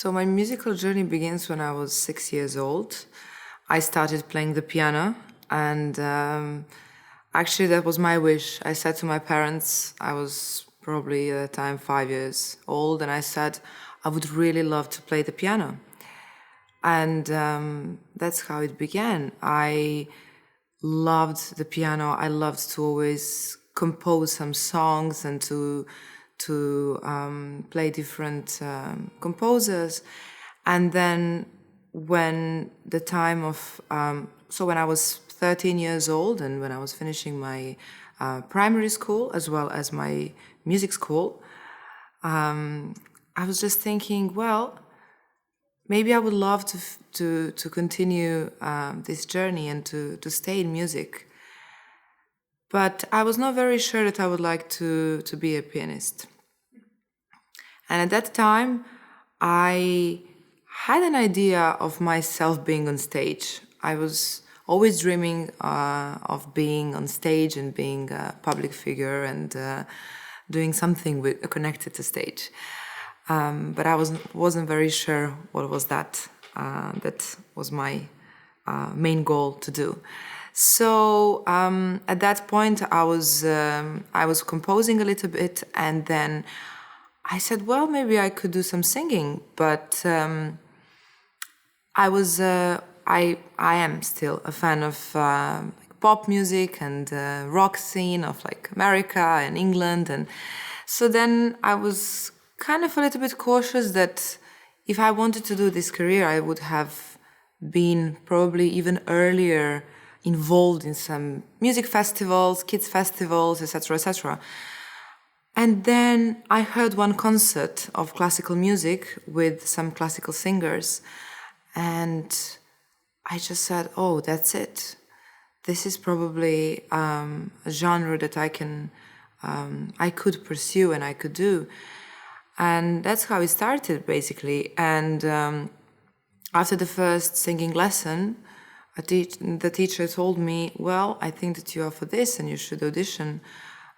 So my musical journey begins when I was 6 years old. I started playing the piano, and actually that was my wish. I said to my parents, I was probably at the time 5 years old, and I said I would really love to play the piano. And that's how it began. I loved the piano. I loved to always compose some songs and to play different composers. And then when the time of so when I was 13 years old and when I was finishing my primary school as well as my music school, I was just thinking, well, maybe I would love to continue this journey and to stay in music. But I was not very sure that I would like to be a pianist. And at that time, I had an idea of myself being on stage. I was always dreaming of being on stage and being a public figure and doing something connected to stage. But I wasn't very sure what was that. That was my main goal to do. So at that point, I was composing a little bit, and then I said, well, maybe I could do some singing. But I am still a fan of pop music and rock scene of like America and England, and so then I was kind of a little bit cautious that if I wanted to do this career, I would have been probably even earlier involved in some music festivals, kids festivals, etc., etc. And then I heard one concert of classical music with some classical singers, and I just said, oh, that's it. This is probably a genre that I could pursue and I could do. And that's how it started, basically. And after the first singing lesson, the teacher told me, well, I think that you are for this and you should audition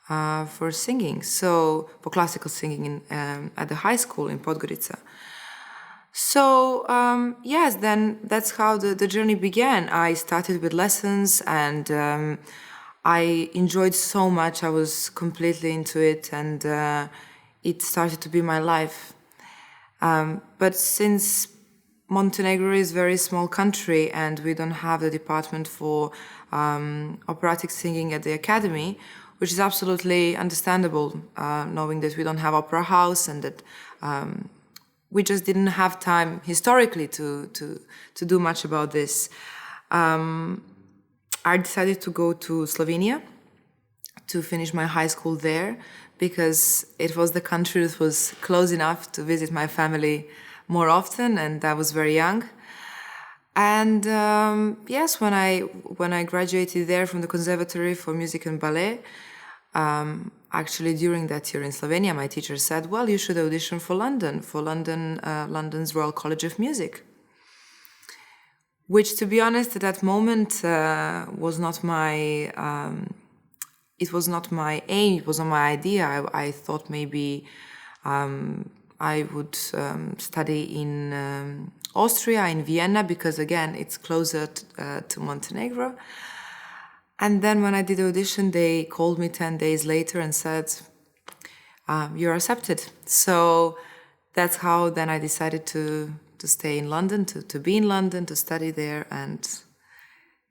for singing, so for classical singing at the high school in Podgorica. So yes, then that's how the journey began. I started with lessons, and I enjoyed so much. I was completely into it, and it started to be my life. But since Montenegro is a very small country and we don't have the department for operatic singing at the academy, which is absolutely understandable, knowing that we don't have opera house and that we just didn't have time historically to do much about this. I decided to go to Slovenia to finish my high school there because it was the country that was close enough to visit my family more often, and I was very young. And yes, when I graduated there from the Conservatory for Music and Ballet, actually during that year in Slovenia, my teacher said, well, you should audition for London's Royal College of Music. Which, to be honest, at that moment was not my it was not my aim, it was not my idea. I thought maybe I would study in Austria, in Vienna, because again, it's closer to Montenegro. And then when I did the audition, they called me 10 days later and said, you're accepted. So that's how then I decided to stay in London, to be in London, to study there. And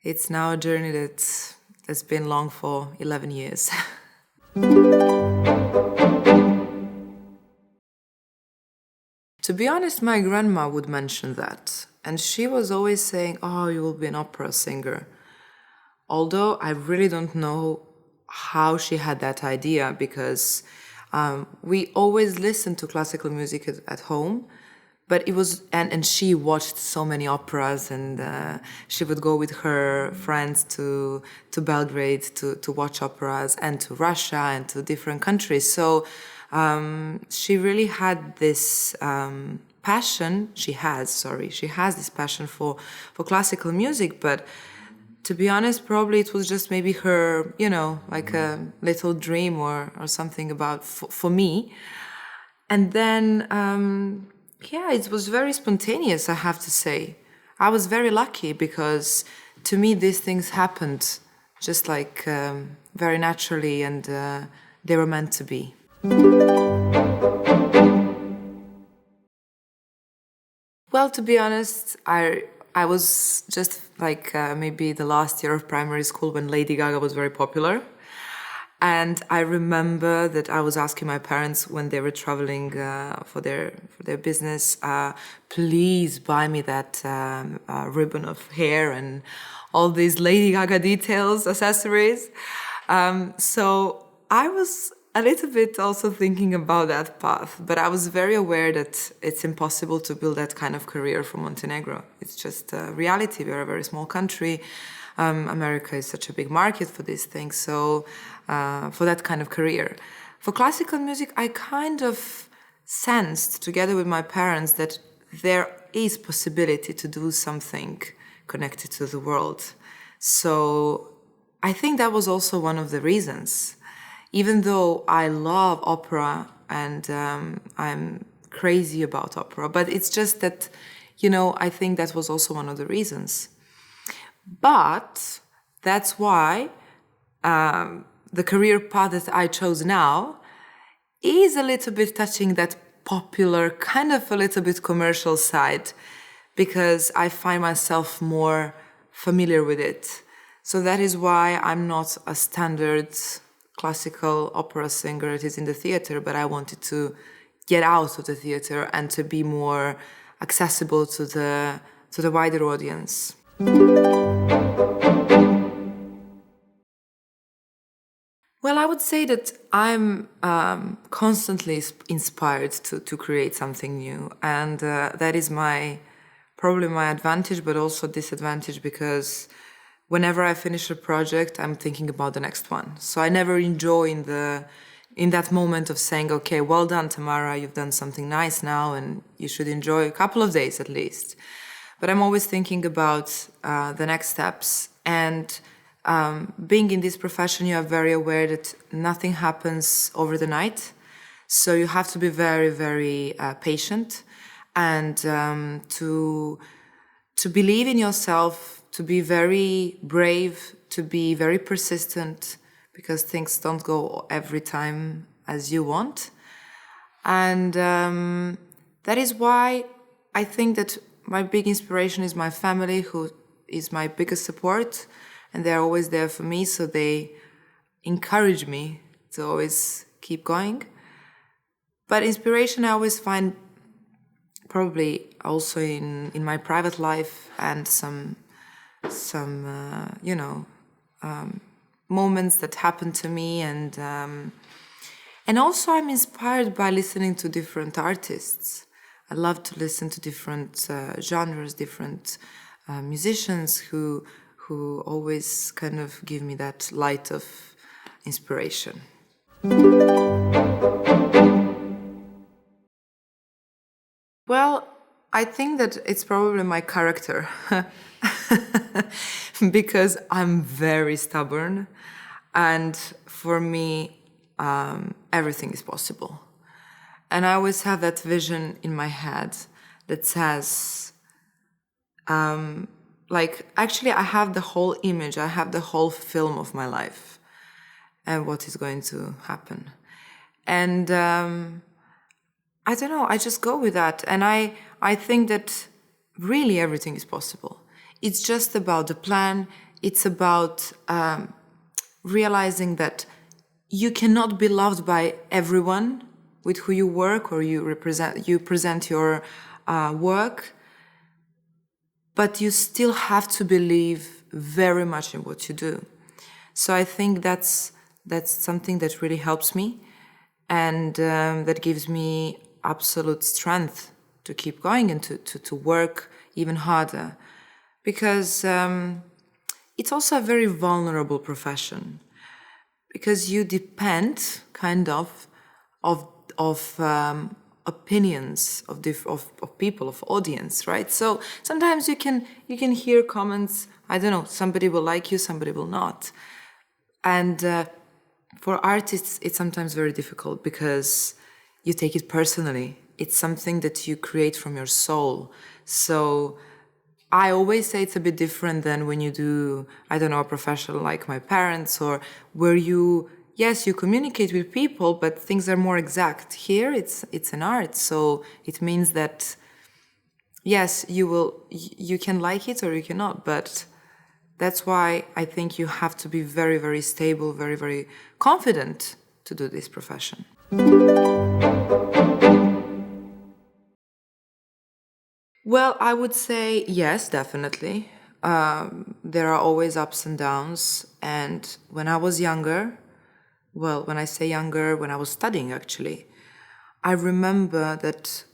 it's now a journey that's been long for 11 years. To be honest, my grandma would mention that. And she was always saying, oh, you will be an opera singer. Although I really don't know how she had that idea, because we always listened to classical music at home, but it was, and she watched so many operas, and she would go with her friends to Belgrade to watch operas, and to Russia and to different countries. So she really had this passion. She has this passion for classical music, but to be honest, probably it was just maybe her, like a little dream or something about for me. And then Yeah, it was very spontaneous, I have to say. I was very lucky because to me these things happened just like very naturally, and they were meant to be. Well, to be honest, I was just like maybe the last year of primary school when Lady Gaga was very popular. And I remember that I was asking my parents when they were traveling for their business, please buy me that ribbon of hair and all these Lady Gaga details, accessories. So I was a little bit also thinking about that path, but I was very aware that it's impossible to build that kind of career from Montenegro. It's just a reality. We're a very small country. America is such a big market for these things, so for that kind of career. For classical music, I kind of sensed, together with my parents, that there is possibility to do something connected to the world. So I think that was also one of the reasons. Even though I love opera and I'm crazy about opera, but it's just that, I think that was also one of the reasons. But that's why the career path that I chose now is a little bit touching that popular, kind of a little bit commercial side, because I find myself more familiar with it. So that is why I'm not a standard classical opera singer. It is in the theater, but I wanted to get out of the theater and to be more accessible to the wider audience. Well, I would say that I'm constantly inspired to create something new, and that is probably my advantage, but also disadvantage, because whenever I finish a project, I'm thinking about the next one. So I never enjoy in that moment of saying, okay, well done, Tamara, you've done something nice now, and you should enjoy a couple of days at least. But I'm always thinking about the next steps. And being in this profession, you are very aware that nothing happens over the night. So you have to be very, very patient, and to believe in yourself, to be very brave, to be very persistent, because things don't go every time as you want. And that is why I think that my big inspiration is my family, who is my biggest support, and they're always there for me, so they encourage me to always keep going. But inspiration I always find probably also in my private life, and some moments that happen to me, and also I'm inspired by listening to different artists. I love to listen to different genres, different musicians who always kind of give me that light of inspiration. Well, I think that it's probably my character because I'm very stubborn, and for me, everything is possible. And I always have that vision in my head that says, actually, I have the whole image, I have the whole film of my life and what is going to happen. And I don't know, I just go with that. And I think that really everything is possible. It's just about the plan. It's about realizing that you cannot be loved by everyone with who you work or you present your work, but you still have to believe very much in what you do. So I think that's something that really helps me, and that gives me absolute strength to keep going and to work even harder, because it's also a very vulnerable profession, because you depend kind of opinions of people, of audience, right? So sometimes you can hear comments, I don't know, somebody will like you, somebody will not. And for artists, it's sometimes very difficult because you take it personally. it's something that you create from your soul. So I always say it's a bit different than when you do, I don't know, a profession like my parents, or where you, yes, you communicate with people, but things are more exact. Here, it's an art, so it means that, yes, you can like it or you cannot, but that's why I think you have to be very, very stable, very, very confident to do this profession. Well, I would say yes, definitely. There are always ups and downs. And when I was younger, well, when I say younger, when I was studying actually, I remember that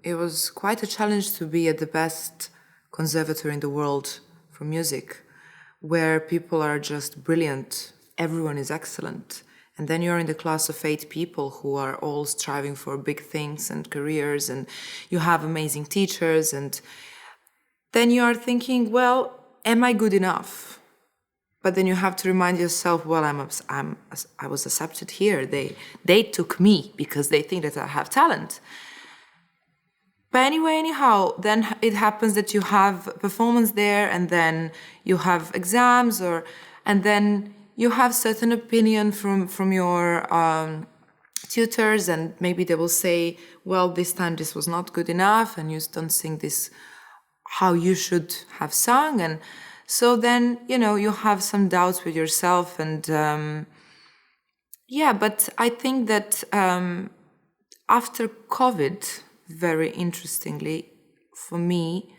it was quite a challenge to be at the best conservatory in the world for music, where people are just brilliant, everyone is excellent. And then you're in the class of 8 people who are all striving for big things and careers, and you have amazing teachers, and then you are thinking, well, am I good enough? But then you have to remind yourself, well, I was accepted here. They took me because they think that I have talent. But anyway, anyhow, then it happens that you have performance there, and then you have exams, and then you have certain opinion from your tutors, and maybe they will say, well, this time this was not good enough, and you don't sing this how you should have sung, and so then you have some doubts with yourself, and yeah. But I think that after COVID, very interestingly for me,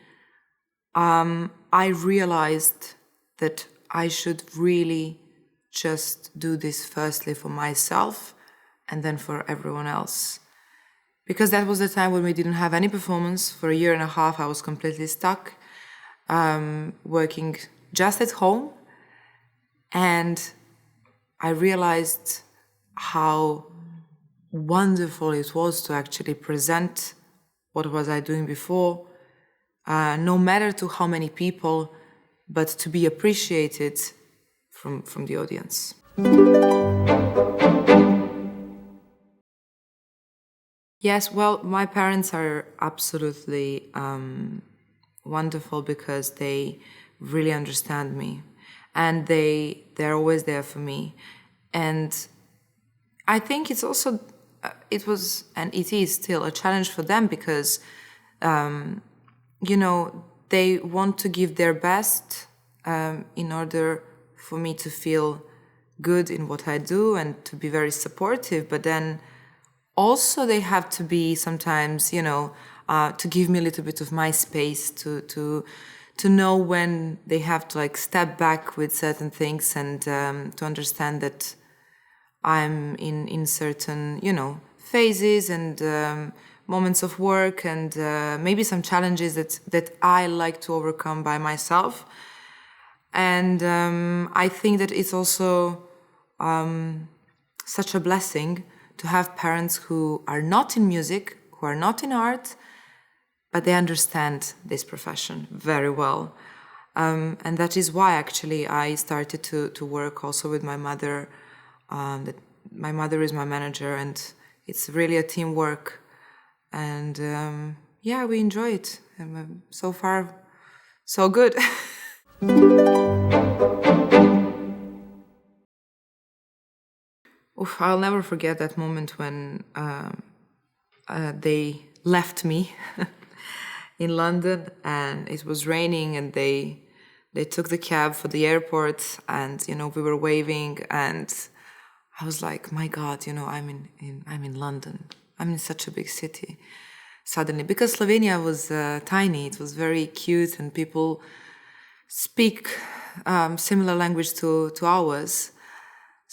I realized that I should really just do this firstly for myself and then for everyone else. Because that was the time when we didn't have any performance. For a year and a half, I was completely stuck, working just at home. And I realized how wonderful it was to actually present what was I doing before, no matter to how many people, but to be appreciated from the audience. Yes, well, my parents are absolutely wonderful because they really understand me, and they're always there for me. And I think it's also it was and it is still a challenge for them because they want to give their best in order for me to feel good in what I do and to be very supportive. But then also they have to be sometimes, to give me a little bit of my space to know when they have to step back with certain things, and to understand that I'm in certain, phases and moments of work, and maybe some challenges that I like to overcome by myself. And I think that it's also such a blessing to have parents who are not in music, who are not in art, but they understand this profession very well. And that is why actually I started to work also with my mother. My mother is my manager, and it's really a teamwork. And yeah, we enjoy it. And so far, so good. Oof, I'll never forget that moment when they left me in London, and it was raining, and they took the cab for the airport, and we were waving, and I was like, my God, I'm in London. I'm in such a big city suddenly, because Slovenia was tiny. It was very cute, and people speak similar language to ours.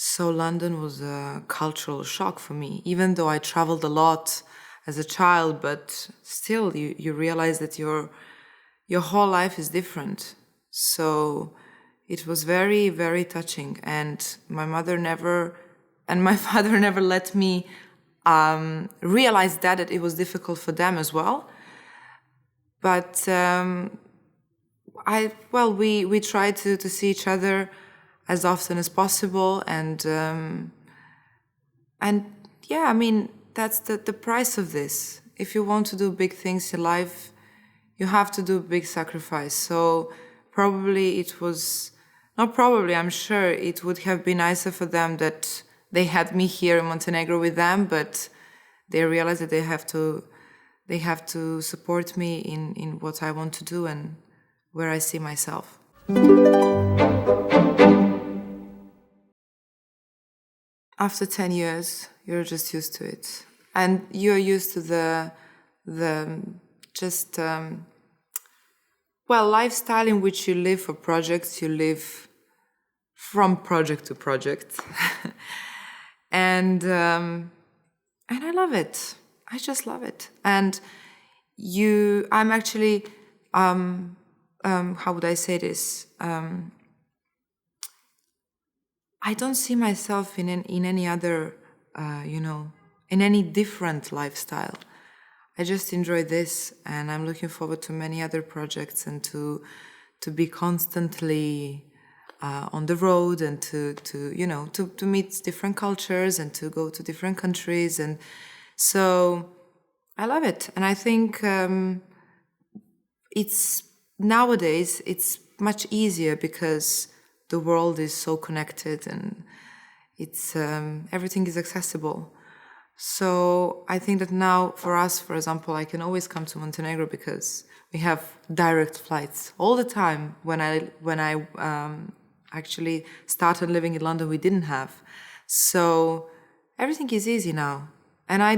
So London was a cultural shock for me, even though I traveled a lot as a child, but still you realize that your whole life is different. So it was very, very touching, and my mother never and my father never let me realize that it was difficult for them as well. But we tried to see each other as often as possible, and yeah, I mean, that's the price of this. If you want to do big things in life, you have to do big sacrifice. So probably it was, not probably, I'm sure it would have been nicer for them that they had me here in Montenegro with them, but they realized that they have to support me in what I want to do and where I see myself. After 10 years, you're just used to it. And you're used to the just, lifestyle in which you live for projects, you live from project to project. and I love it. I just love it. And I'm actually, how would I say this? I don't see myself in any other, in any different lifestyle. I just enjoy this, and I'm looking forward to many other projects and to be constantly on the road and to meet different cultures and to go to different countries. And so I love it. And I think nowadays it's much easier because the world is so connected and it's everything is accessible. So I think that now for us, for example, I can always come to Montenegro because we have direct flights all the time. When I actually started living in London, we didn't have. So everything is easy now. And I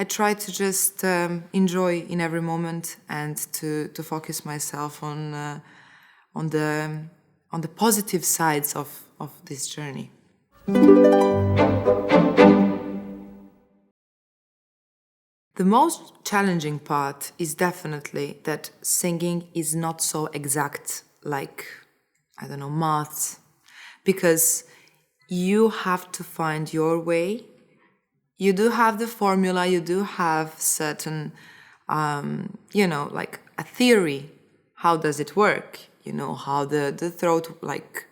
try to just enjoy in every moment and to focus myself on the positive sides of this journey. The most challenging part is definitely that singing is not so exact like, I don't know, maths, because you have to find your way. You do have the formula, you do have certain, like a theory. How does it work? You know, how the throat, like,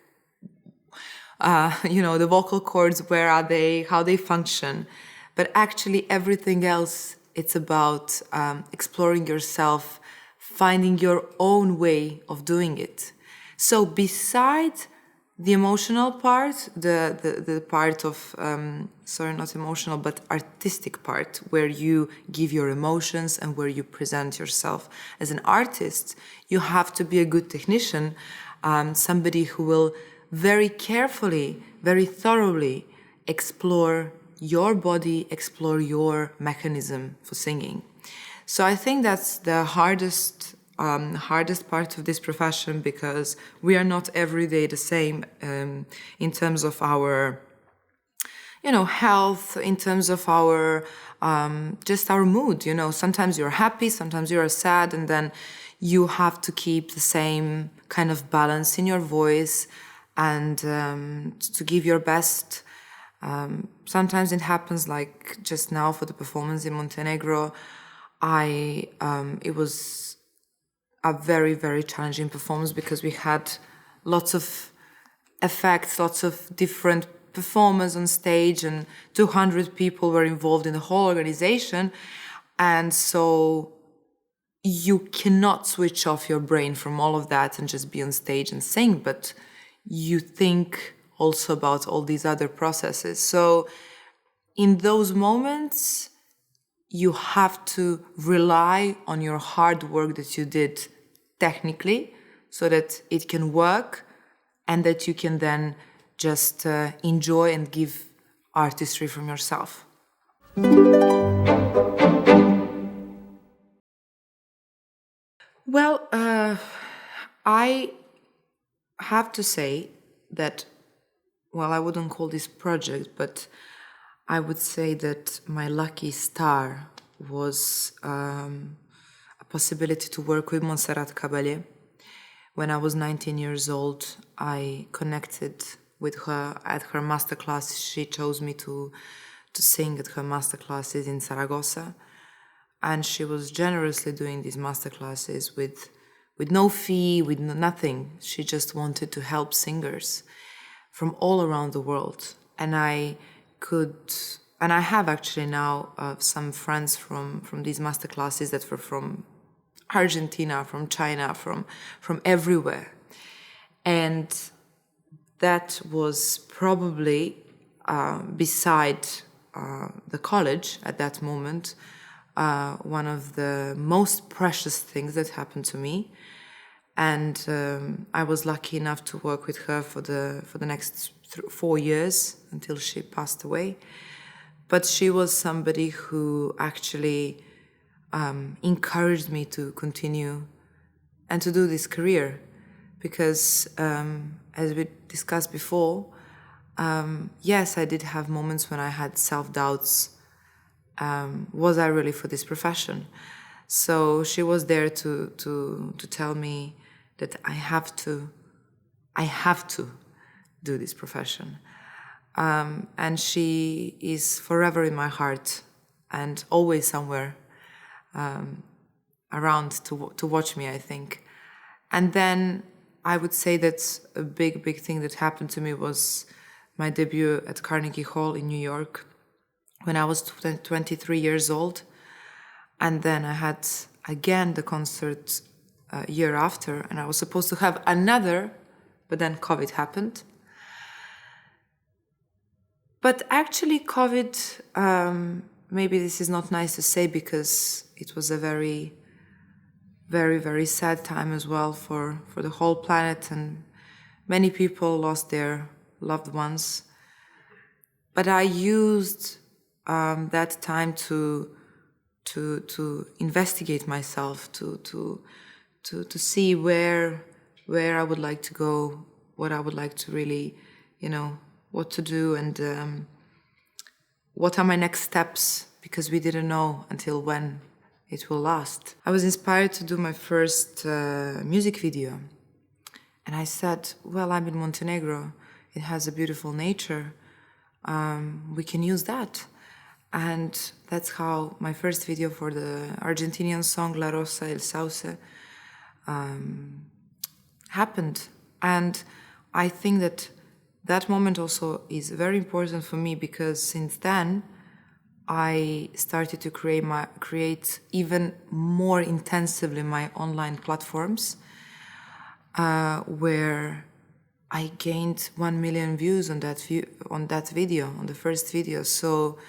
the vocal cords, where are they, how they function. But actually everything else, it's about exploring yourself, finding your own way of doing it. So besides the emotional part, the part of, not emotional, but artistic part, where you give your emotions and where you present yourself as an artist, you have to be a good technician, somebody who will very carefully, very thoroughly explore your body, explore your mechanism for singing. So I think that's the hardest part of this profession, because we are not every day the same in terms of our, health, in terms of our, just our mood. Sometimes you're happy, sometimes you're sad, and then you have to keep the same kind of balance in your voice and to give your best. Sometimes it happens, like just now for the performance in Montenegro, it was a very, very challenging performance because we had lots of effects, lots of different performers on stage, and 200 people were involved in the whole organization. And so you cannot switch off your brain from all of that and just be on stage and sing, but you think also about all these other processes. So in those moments, you have to rely on your hard work that you did technically so that it can work and that you can then just enjoy and give artistry from yourself. Well, I have to say that, I wouldn't call this project, but I would say that my lucky star was a possibility to work with Montserrat Caballé. When I was 19 years old, I connected with her at her masterclass. She chose me to sing at her masterclasses in Zaragoza. And she was generously doing these masterclasses with no fee, with nothing. She just wanted to help singers from all around the world. And I could and I have actually now some friends from these master classes that were from Argentina, from China, from everywhere. And that was probably, beside the college at that moment, one of the most precious things that happened to me. And I was lucky enough to work with her for the next 4 years until she passed away. But she was somebody who actually encouraged me to continue and to do this career. Because as we discussed before, yes, I did have moments when I had self-doubts. Was I really for this profession? So she was there to tell me that I have to do this profession. And she is forever in my heart and always somewhere around to watch me, I think. And then I would say that a big thing that happened to me was my debut at Carnegie Hall in New York when I was 23 years old. And then I had again the concert a year after, and I was supposed to have another, but then COVID happened. But actually COVID, maybe this is not nice to say because it was a very, very sad time as well for the whole planet, and many people lost their loved ones. But I used that time to investigate myself, to see where I would like to go, what I would like to really, what to do, and what are my next steps, because we didn't know until when it will last. I was inspired to do my first music video. And I said, well, I'm in Montenegro. It has a beautiful nature. We can use that. And that's how my first video for the Argentinian song La Rosa El Sauce happened. And I think that moment also is very important for me, because since then I started to create even more intensively my online platforms, where I gained 1 million views on that video, on the first video. So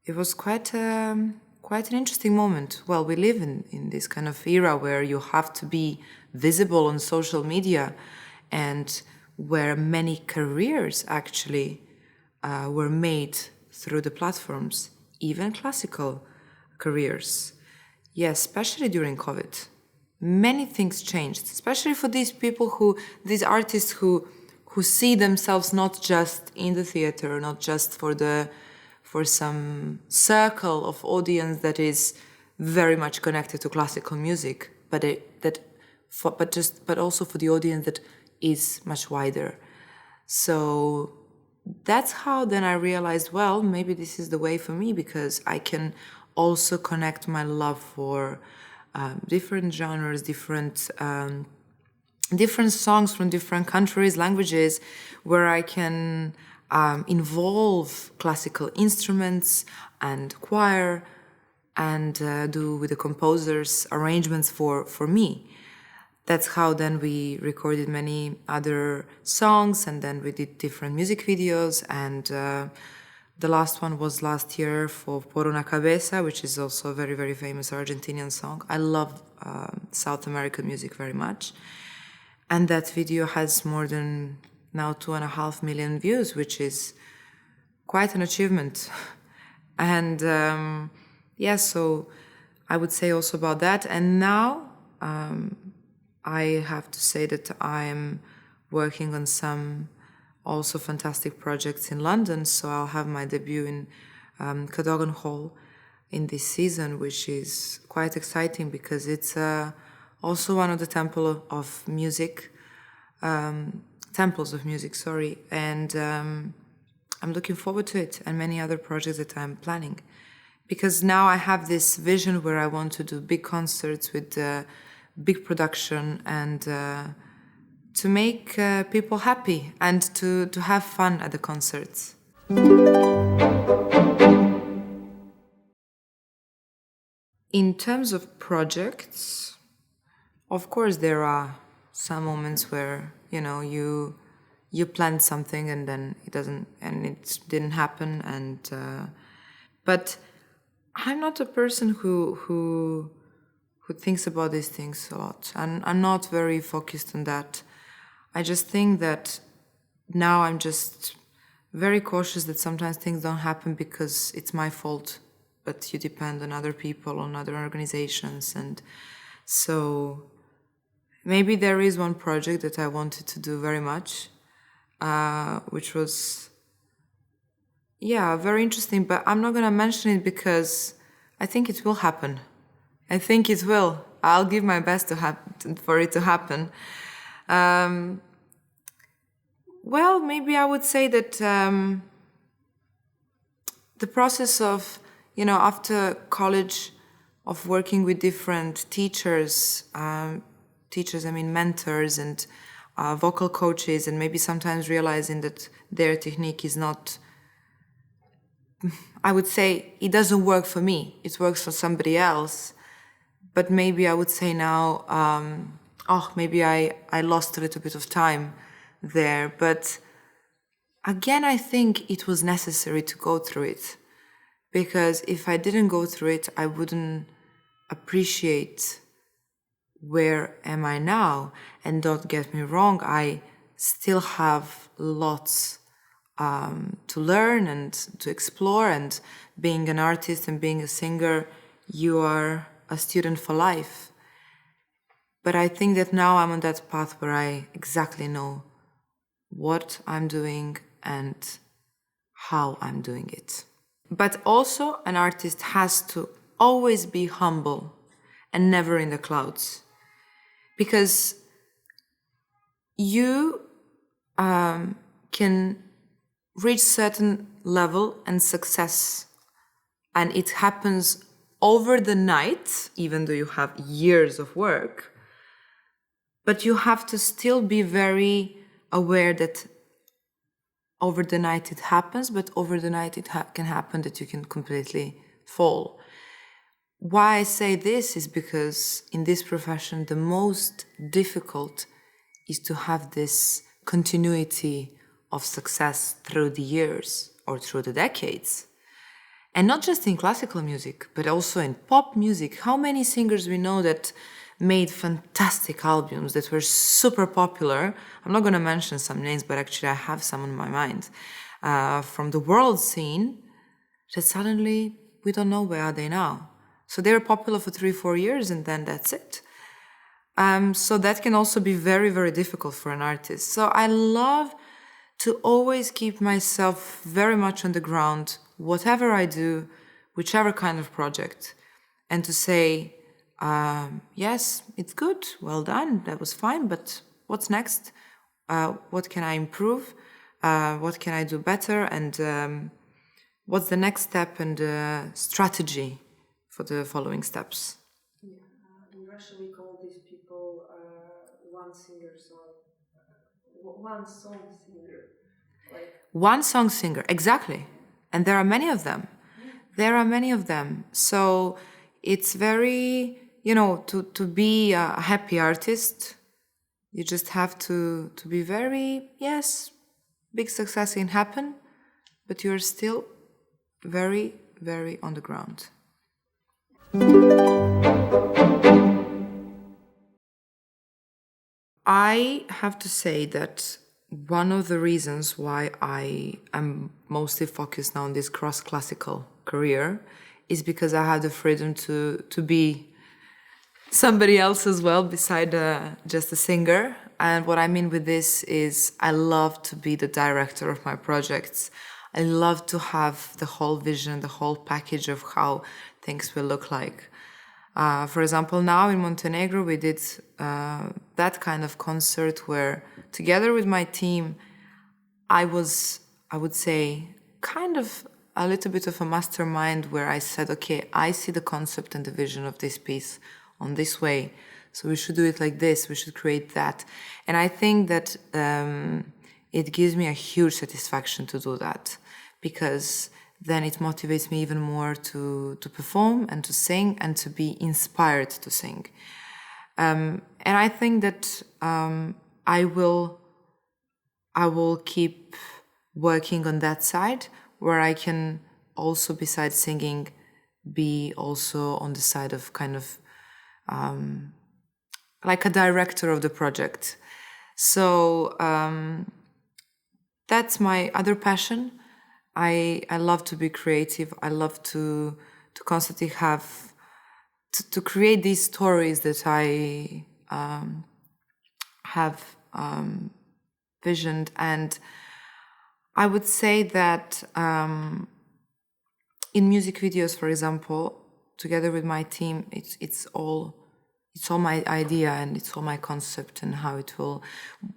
it was quite an interesting moment. Well, we live in this kind of era where you have to be visible on social media, and where many careers actually were made through the platforms, even classical careers. Yes, especially during COVID. Many things changed, especially for these artists who see themselves not just in the theater, not just for some circle of audience that is very much connected to classical music, but also for the audience that is much wider. So that's how then I realized, well, maybe this is the way for me, because I can also connect my love for different genres, different songs from different countries, languages, where I can involve classical instruments and choir, and do with the composers arrangements for me. That's how then we recorded many other songs, and then we did different music videos, and the last one was last year for Por una Cabeza, which is also a very, very famous Argentinian song. I love South American music very much. And that video has more than now 2.5 million views, which is quite an achievement. And so I would say also about that. And now I have to say that I'm working on some also fantastic projects in London. So I'll have my debut in Cadogan Hall in this season, which is quite exciting because it's also one of the temples of music, and I'm looking forward to it, and many other projects that I'm planning, because now I have this vision where I want to do big concerts with big production, and to make people happy and to have fun at the concerts. In terms of projects, of course, there are some moments where, you planned something and then it didn't happen. But I'm not a person who thinks about these things a lot. And I'm not very focused on that. I just think that now I'm just very cautious that sometimes things don't happen because it's my fault, but you depend on other people, on other organizations. And so maybe there is one project that I wanted to do very much, which was, very interesting, but I'm not going to mention it because I think it will happen. I think it will. I'll give my best for it to happen. Well, maybe I would say that the process of, after college, of working with different teachers, mentors and vocal coaches, and maybe sometimes realizing that their technique is not, I would say, it doesn't work for me. It works for somebody else. But maybe I would say now, maybe I lost a little bit of time there. But again, I think it was necessary to go through it. Because if I didn't go through it, I wouldn't appreciate where am I now. And don't get me wrong, I still have lots to learn and to explore. And being an artist and being a singer, you are a student for life. But I think that now I'm on that path where I exactly know what I'm doing and how I'm doing it. But also an artist has to always be humble and never in the clouds. Because you can reach certain level and success, and it happens over the night, even though you have years of work, but you have to still be very aware that over the night it happens, but over the night it can happen that you can completely fall. Why I say this is because in this profession, the most difficult is to have this continuity of success through the years or through the decades. And not just in classical music, but also in pop music. How many singers we know that made fantastic albums that were super popular? I'm not going to mention some names, but actually I have some in my mind. From the world scene, that suddenly we don't know where are they now. So they were popular for 3-4 years and then that's it. So that can also be very, very difficult for an artist. So I love to always keep myself very much on the ground, whatever I do, whichever kind of project, and to say, yes, it's good, well done, that was fine, but what's next? What can I improve? What can I do better? And what's the next step and strategy for the following steps? Yeah. In Russia, we call these people one song singer. One song singer, exactly. And there are many of them. There are many of them. So it's very, to be a happy artist, you just have to be very, yes, big success can happen, but you're still very, very on the ground. I have to say that one of the reasons why I am mostly focused now on this cross-classical career is because I had the freedom to be somebody else as well beside just a singer. And what I mean with this is I love to be the director of my projects. I love to have the whole vision, the whole package of how things will look like. For example, now in Montenegro, we did that kind of concert where, together with my team, I would say, kind of a little bit of a mastermind where I said, okay, I see the concept and the vision of this piece on this way. So we should do it like this, we should create that. And I think that it gives me a huge satisfaction to do that, because then it motivates me even more to perform and to sing and to be inspired to sing. And I think that I will keep working on that side, where I can also, besides singing, be also on the side of kind of like a director of the project. So that's my other passion. I love to be creative. I love to constantly have to create these stories that I have visioned. And I would say that in music videos, for example, together with my team, it's all my idea and it's all my concept and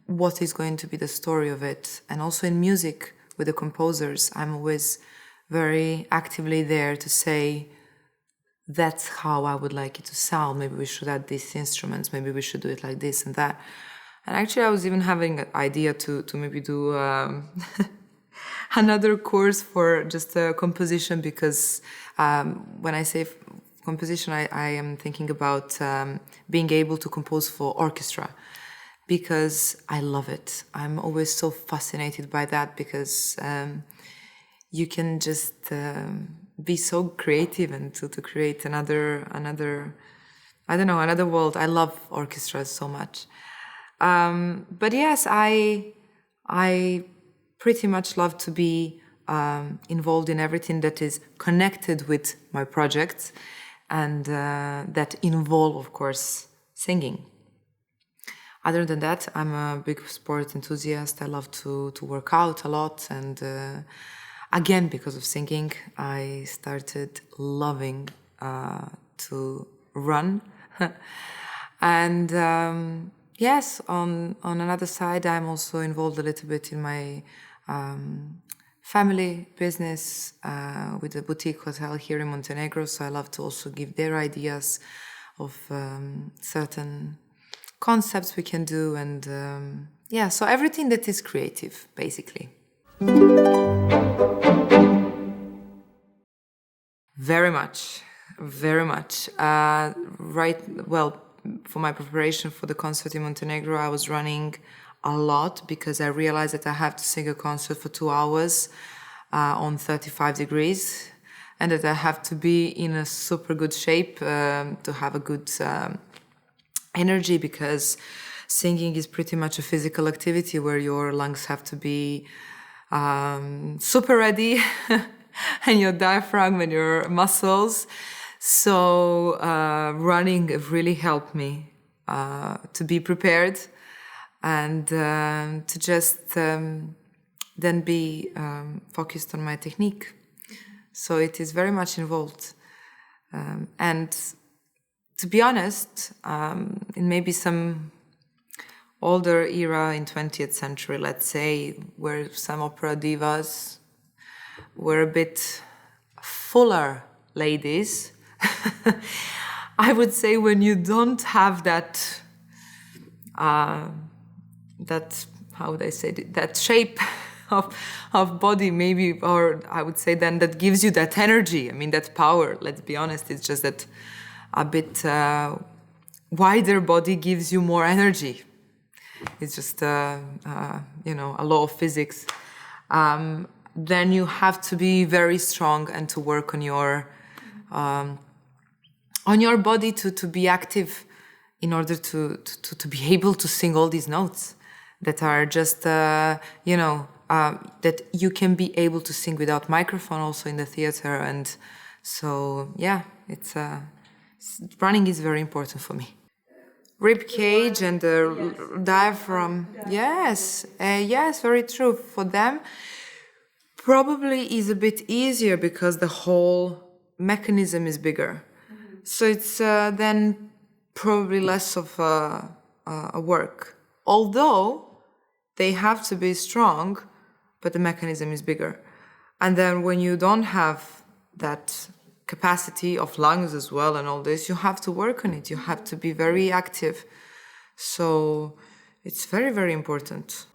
what is going to be the story of it. And also in music with the composers, I'm always very actively there to say, that's how I would like it to sound. Maybe we should add these instruments. Maybe we should do it like this and that. And actually, I was even having an idea to maybe do another course for just composition, because when I say composition, I am thinking about being able to compose for orchestra, because I love it. I'm always so fascinated by that, because you can just be so creative and to create another I don't know, another world. I love orchestras so much. But yes, I pretty much love to be involved in everything that is connected with my projects and that involve, of course, singing. Other than that, I'm a big sport enthusiast. I love to work out a lot, and again, because of singing, I started loving to run. And yes, on another side, I'm also involved a little bit in my family business with a boutique hotel here in Montenegro. So I love to also give their ideas of certain concepts we can do, and yeah, so everything that is creative, basically. Very much. Well, for my preparation for the concert in Montenegro, I was running a lot, because I realized that I have to sing a concert for 2 hours on 35 degrees, and that I have to be in a super good shape to have a good energy, because singing is pretty much a physical activity where your lungs have to be super ready and your diaphragm and your muscles. So running really helped me to be prepared and to just then be focused on my technique. So it is very much involved. And to be honest, in maybe some older era in 20th century, let's say, where some opera divas were a bit fuller ladies, I would say when you don't have that, how would I say it, that shape of body, maybe, or I would say then that gives you that energy, I mean, that power, let's be honest, it's just that a bit wider body gives you more energy. It's just, a law of physics. Then you have to be very strong and to work on your body to be active in order to be able to sing all these notes that are just, that you can be able to sing without microphone also in the theater. And so, yeah, running is very important for me. Rib cage and the diaphragm. Yes, very true. For them, probably is a bit easier because the whole mechanism is bigger. So it's then probably less of a work. Although they have to be strong, but the mechanism is bigger. And then when you don't have that capacity of lungs as well and all this, you have to work on it. You have to be very active. So it's very, very important.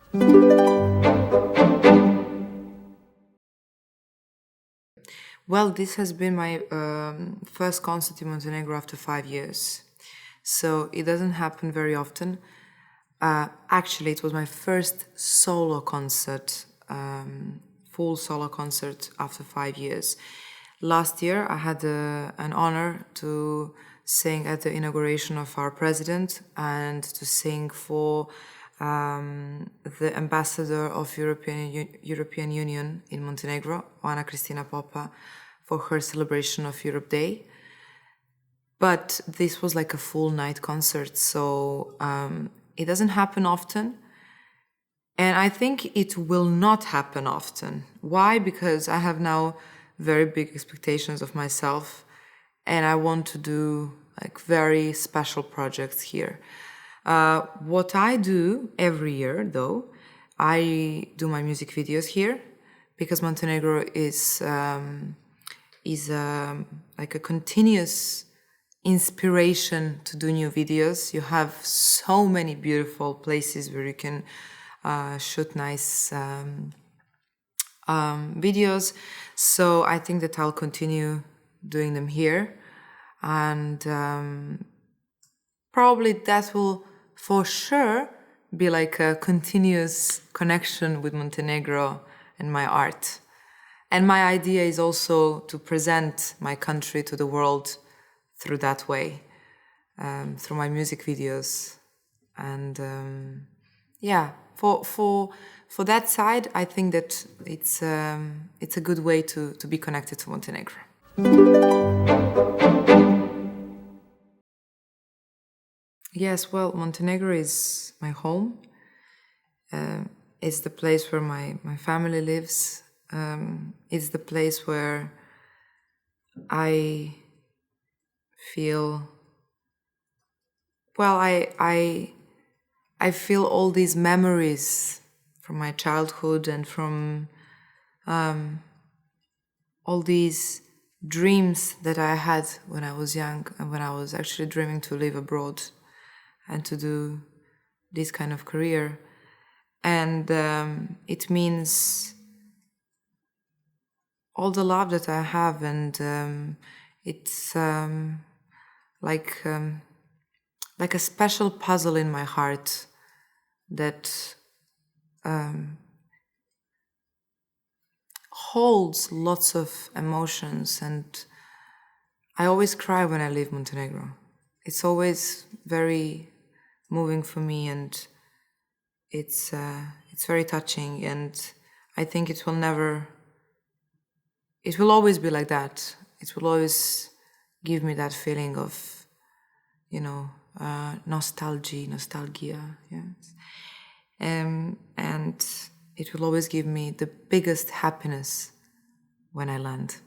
Well, this has been my first concert in Montenegro after 5 years. So it doesn't happen very often. Actually, it was my first solo concert, full solo concert after 5 years. Last year, I had an honor to sing at the inauguration of our president and to sing for the ambassador of European Union in Montenegro, Ana Cristina Popa, for her celebration of Europe Day. But this was like a full night concert, so it doesn't happen often. And I think it will not happen often. Why? Because I have now very big expectations of myself, and I want to do like very special projects here. What I do every year, though, I do my music videos here, because Montenegro is like a continuous inspiration to do new videos. You have so many beautiful places where you can shoot nice videos. So I think that I'll continue doing them here, and probably that will for sure be like a continuous connection with Montenegro and my art. And my idea is also to present my country to the world through that way, through my music videos. And yeah, for that side, I think that it's a good way to be connected to Montenegro. Yes, well, Montenegro is my home. It's the place where my family lives. It's the place where I feel, well, I feel all these memories from my childhood and from all these dreams that I had when I was young and when I was actually dreaming to live abroad and to do this kind of career. And it means all the love that I have, and it's like a special puzzle in my heart that holds lots of emotions, and I always cry when I leave Montenegro. It's always very moving for me, and it's very touching, and I think it will always be like that. It will always give me that feeling of, nostalgia, yes. And it will always give me the biggest happiness when I land.